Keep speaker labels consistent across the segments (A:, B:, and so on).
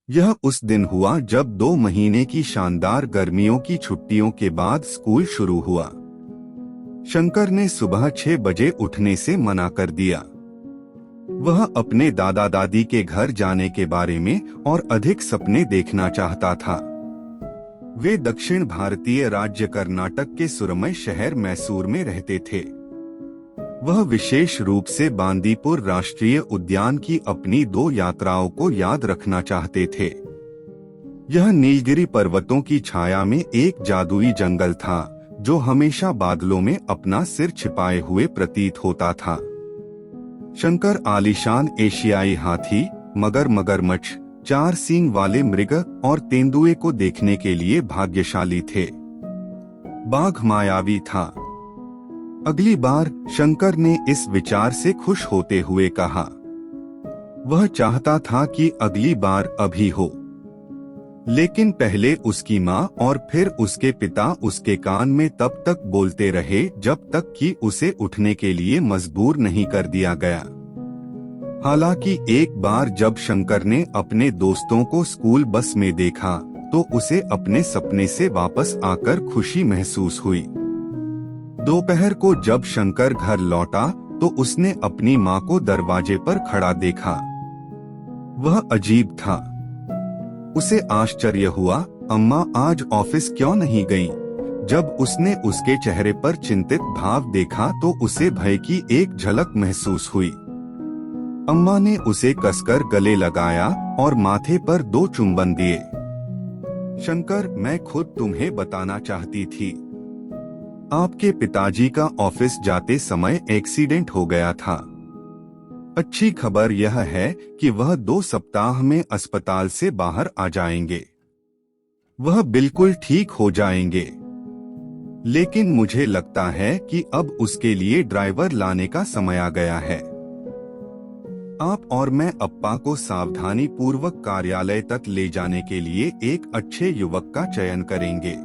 A: यह उस दिन हुआ जब 2 महीने की शानदार गर्मियों की छुट्टियों के बाद स्कूल शुरू हुआ। शंकर ने सुबह 6 बजे उठने से मना कर दिया। वह अपने दादा दादी के घर जाने के बारे में और अधिक सपने देखना चाहता था। वे दक्षिण भारतीय राज्य कर्नाटक के सुरमय शहर मैसूर में रहते थे। वह विशेष रूप से बांदीपुर राष्ट्रीय उद्यान की अपनी 2 यात्राओं को याद रखना चाहते थे। यह नीलगिरी पर्वतों की छाया में एक जादुई जंगल था जो हमेशा बादलों में अपना सिर छिपाए हुए प्रतीत होता था। शंकर आलीशान एशियाई हाथी, मगरमच्छ, 4 सींग वाले मृग और तेंदुए को देखने के लिए भाग्यशाली थे। बाघ मायावी था। अगली बार शंकर ने इस विचार से खुश होते हुए कहा। वह चाहता था कि अगली बार अभी हो, लेकिन पहले उसकी माँ और फिर उसके पिता उसके कान में तब तक बोलते रहे जब तक कि उसे उठने के लिए मजबूर नहीं कर दिया गया। हालांकि एक बार जब शंकर ने अपने दोस्तों को स्कूल बस में देखा तो उसे अपने सपने से वापस आकर खुशी महसूस हुई। दोपहर को जब शंकर घर लौटा तो उसने अपनी माँ को दरवाजे पर खड़ा देखा। वह अजीब था। उसे आश्चर्य हुआ, अम्मा आज ऑफिस क्यों नहीं गईं? जब उसने उसके चेहरे पर चिंतित भाव देखा तो उसे भय की एक झलक महसूस हुई। अम्मा ने उसे कसकर गले लगाया और माथे पर 2 चुंबन दिए। शंकर, मैं खुद तुम्हें बताना चाहती थी। आपके पिताजी का ऑफिस जाते समय एक्सीडेंट हो गया था। अच्छी खबर यह है कि वह 2 सप्ताह में अस्पताल से बाहर आ जाएंगे। वह बिल्कुल ठीक हो जाएंगे। लेकिन मुझे लगता है कि अब उसके लिए ड्राइवर लाने का समय आ गया है। आप और मैं अप्पा को सावधानी पूर्वक कार्यालय तक ले जाने के लिए एक अच्छे युवक का चयन करेंगे।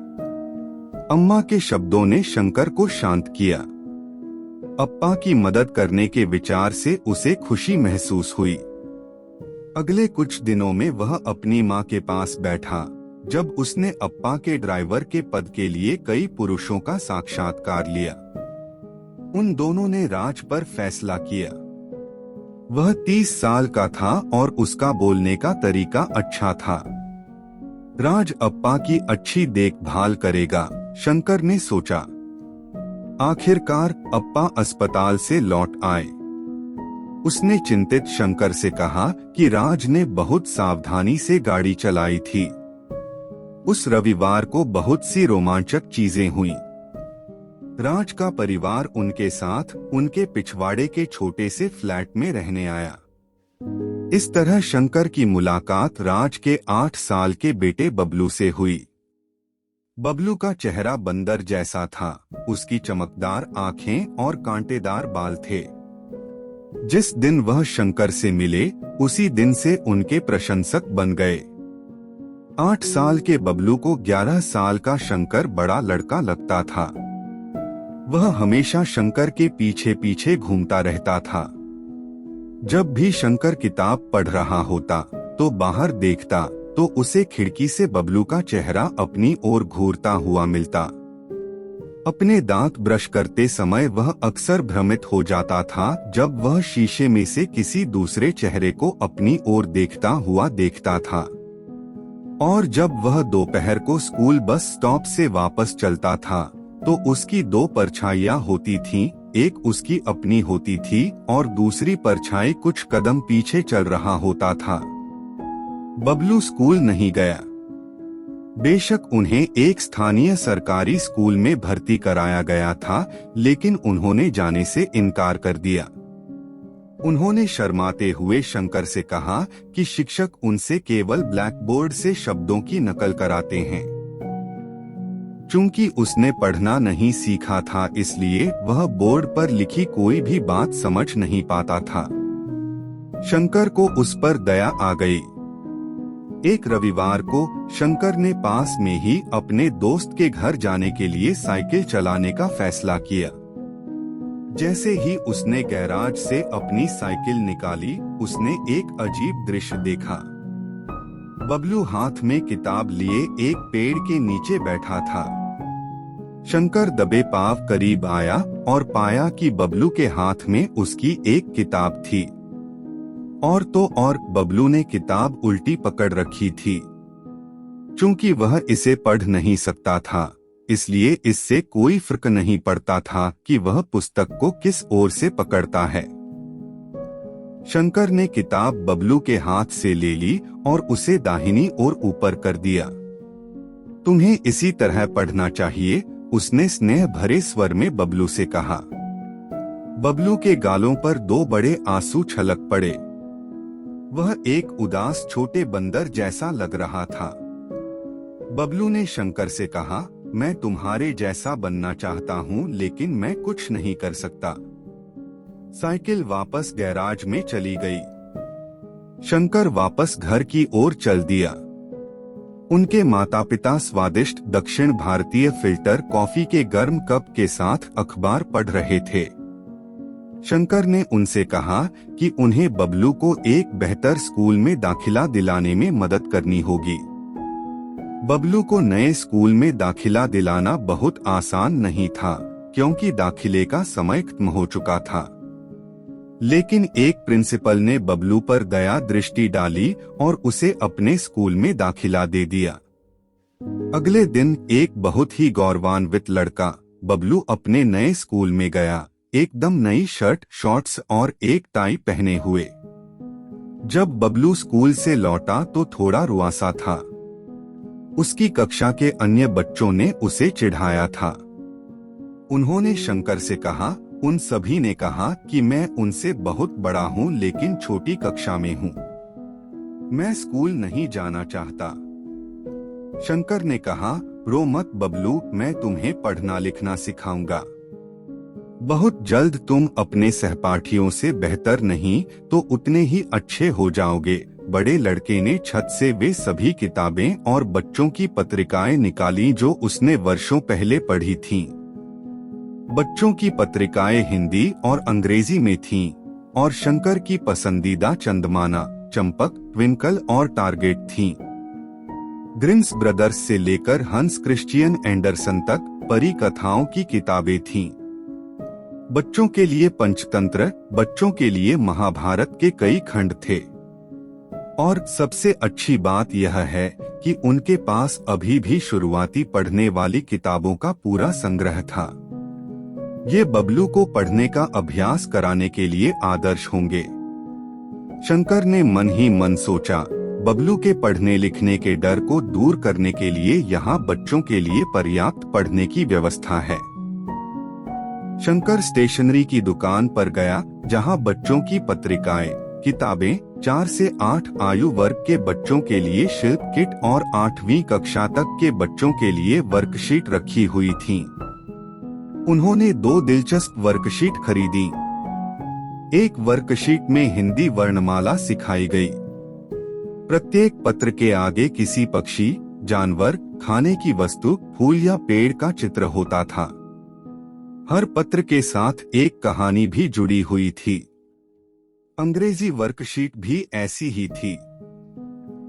A: अम्मा के शब्दों ने शंकर को शांत किया। अप्पा की मदद करने के विचार से उसे खुशी महसूस हुई। अगले कुछ दिनों में वह अपनी माँ के पास बैठा जब उसने अप्पा के ड्राइवर के पद के लिए कई पुरुषों का साक्षात्कार लिया। उन दोनों ने राज पर फैसला किया। वह 30 साल का था और उसका बोलने का तरीका अच्छा था। राज अप्पा की अच्छी देखभाल करेगा, शंकर ने सोचा। आखिरकार अप्पा अस्पताल से लौट आए। उसने चिंतित शंकर से कहा कि राज ने बहुत सावधानी से गाड़ी चलाई थी। उस रविवार को बहुत सी रोमांचक चीजें हुईं। राज का परिवार उनके साथ उनके पिछवाड़े के छोटे से फ्लैट में रहने आया। इस तरह शंकर की मुलाकात राज के 8 साल के बेटे बबलू से हुई। बबलू का चेहरा बंदर जैसा था। उसकी चमकदार आंखें और कांटेदार बाल थे। जिस दिन वह शंकर से मिले उसी दिन से उनके प्रशंसक बन गए। 8 साल के बबलू को 11 साल का शंकर बड़ा लड़का लगता था। वह हमेशा शंकर के पीछे पीछे घूमता रहता था। जब भी शंकर किताब पढ़ रहा होता तो बाहर देखता तो उसे खिड़की से बबलू का चेहरा अपनी ओर घूरता हुआ मिलता। अपने दांत ब्रश करते समय वह अक्सर भ्रमित हो जाता था जब वह शीशे में से किसी दूसरे चेहरे को अपनी ओर देखता हुआ देखता था। और जब वह दोपहर को स्कूल बस स्टॉप से वापस चलता था तो उसकी 2 परछाइयां होती थीं, एक उसकी अपनी होती थी और दूसरी परछाई कुछ कदम पीछे चल रहा होता था। बबलू स्कूल नहीं गया। बेशक उन्हें एक स्थानीय सरकारी स्कूल में भर्ती कराया गया था, लेकिन उन्होंने जाने से इनकार कर दिया। उन्होंने शर्माते हुए शंकर से कहा कि शिक्षक उनसे केवल ब्लैकबोर्ड से शब्दों की नकल कराते हैं। चूंकि उसने पढ़ना नहीं सीखा था इसलिए वह बोर्ड पर लिखी कोई भी बात समझ नहीं पाता था। शंकर को उस पर दया आ गई। एक रविवार को शंकर ने पास में ही अपने दोस्त के घर जाने के लिए साइकिल चलाने का फैसला किया। जैसे ही उसने गैराज से अपनी साइकिल निकाली उसने एक अजीब दृश्य देखा। बबलू हाथ में किताब लिए एक पेड़ के नीचे बैठा था। शंकर दबे पांव करीब आया और पाया कि बबलू के हाथ में उसकी एक किताब थी। और तो और बबलू ने किताब उल्टी पकड़ रखी थी। चूंकि वह इसे पढ़ नहीं सकता था, इसलिए इससे कोई फर्क नहीं पड़ता था कि वह पुस्तक को किस ओर से पकड़ता है। शंकर ने किताब बबलू के हाथ से ले ली और उसे दाहिनी ओर ऊपर कर दिया। तुम्हें इसी तरह पढ़ना चाहिए, उसने स्नेह भरे स्वर में बबलू से कहा। बबलू के गालों पर दो बड़े आंसू छलक पड़े। वह एक उदास छोटे बंदर जैसा लग रहा था। बबलू ने शंकर से कहा, मैं तुम्हारे जैसा बनना चाहता हूँ, लेकिन मैं कुछ नहीं कर सकता। साइकिल वापस गैराज में चली गई। शंकर वापस घर की ओर चल दिया। उनके माता पिता स्वादिष्ट दक्षिण भारतीय फिल्टर कॉफी के गर्म कप के साथ अखबार पढ़ रहे थे। शंकर ने उनसे कहा कि उन्हें बबलू को एक बेहतर स्कूल में दाखिला दिलाने में मदद करनी होगी। बबलू को नए स्कूल में दाखिला दिलाना बहुत आसान नहीं था, क्योंकि दाखिले का समय खत्म हो चुका था। लेकिन एक प्रिंसिपल ने बबलू पर दया दृष्टि डाली और उसे अपने स्कूल में दाखिला दे दिया। अगले दिन एक बहुत ही गौरवान्वित लड़का बबलू अपने नए स्कूल में गया, एकदम नई शर्ट, शॉर्ट्स और एक टाई पहने हुए। जब बबलू स्कूल से लौटा तो थोड़ा रुआसा था। उसकी कक्षा के अन्य बच्चों ने उसे चिढ़ाया था। उन्होंने शंकर से कहा, उन सभी ने कहा कि मैं उनसे बहुत बड़ा हूँ, लेकिन छोटी कक्षा में हूँ। मैं स्कूल नहीं जाना चाहता। शंकर ने कहा, रो मत बबलू, मैं तुम्हें पढ़ना लिखना सिखाऊंगा। बहुत जल्द तुम अपने सहपाठियों से बेहतर नहीं तो उतने ही अच्छे हो जाओगे। बड़े लड़के ने छत से वे सभी किताबें और बच्चों की पत्रिकाएं निकाली जो उसने वर्षों पहले पढ़ी थीं। बच्चों की पत्रिकाएं हिंदी और अंग्रेजी में थीं और शंकर की पसंदीदा चंदमाना, चंपक, ट्विंकल और टारगेट थीं। ग्रिम्स ब्रदर्स से लेकर हंस क्रिश्चियन एंडरसन तक परी कथाओं की किताबें थीं। बच्चों के लिए पंचतंत्र, बच्चों के लिए महाभारत के कई खंड थे। और सबसे अच्छी बात यह है कि उनके पास अभी भी शुरुआती पढ़ने वाली किताबों का पूरा संग्रह था। ये बबलू को पढ़ने का अभ्यास कराने के लिए आदर्श होंगे। शंकर ने मन ही मन सोचा, बबलू के पढ़ने लिखने के डर को दूर करने के लिए यहाँ बच्चों के लिए पर्याप्त पढ़ने की व्यवस्था है। शंकर स्टेशनरी की दुकान पर गया, जहाँ बच्चों की पत्रिकाएं, किताबें, 4 से 8 आयु वर्ग के बच्चों के लिए शिल्प किट और 8वीं कक्षा तक के बच्चों के लिए वर्कशीट रखी हुई थीं। उन्होंने 2 दिलचस्प वर्कशीट खरीदी। एक वर्कशीट में हिंदी वर्णमाला सिखाई गई। प्रत्येक पत्र के आगे किसी पक्षी, जानवर, खाने की वस्तु, फूल या पेड़ का चित्र होता था। हर पत्र के साथ एक कहानी भी जुड़ी हुई थी। अंग्रेजी वर्कशीट भी ऐसी ही थी।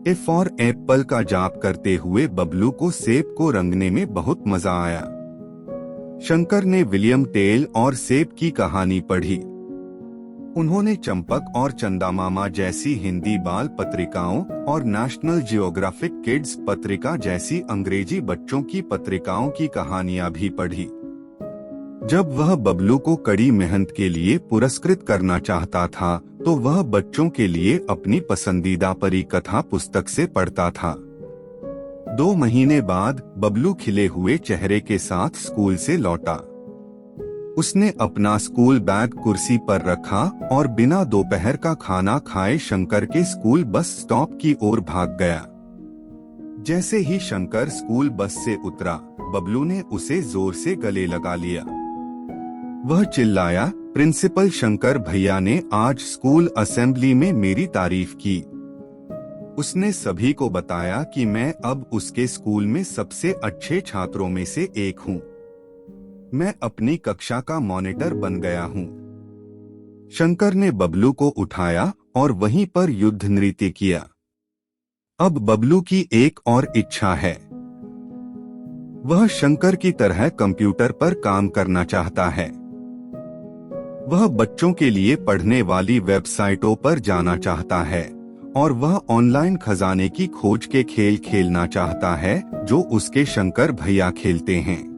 A: ए फॉर एप्पल का जाप करते हुए बबलू को सेब को रंगने में बहुत मजा आया। शंकर ने विलियम टेल और सेब की कहानी पढ़ी। उन्होंने चंपक और चंदामामा जैसी हिंदी बाल पत्रिकाओं और नेशनल जियोग्राफिक किड्स पत्रिका जैसी अंग्रेजी बच्चों की पत्रिकाओं की कहानियां भी पढ़ी। जब वह बबलू को कड़ी मेहनत के लिए पुरस्कृत करना चाहता था तो वह बच्चों के लिए अपनी पसंदीदा परी कथा पुस्तक से पढ़ता था। 2 महीने बाद बबलू खिले हुए चेहरे के साथ स्कूल से लौटा। उसने अपना स्कूल बैग कुर्सी पर रखा और बिना दोपहर का खाना खाए शंकर के स्कूल बस स्टॉप की ओर भाग गया। जैसे ही शंकर स्कूल बस से उतरा, बबलू ने उसे जोर से गले लगा लिया। वह चिल्लाया, प्रिंसिपल शंकर भैया ने आज स्कूल असेंबली में मेरी तारीफ की। उसने सभी को बताया कि मैं अब उसके स्कूल में सबसे अच्छे छात्रों में से एक हूँ। मैं अपनी कक्षा का मॉनिटर बन गया हूँ। शंकर ने बबलू को उठाया और वहीं पर युद्ध नृत्य किया। अब बबलू की एक और इच्छा है। वह शंकर की तरह कंप्यूटर पर काम करना चाहता है। वह बच्चों के लिए पढ़ने वाली वेबसाइटों पर जाना चाहता है और वह ऑनलाइन खजाने की खोज के खेल खेलना चाहता है जो उसके शंकर भैया खेलते हैं।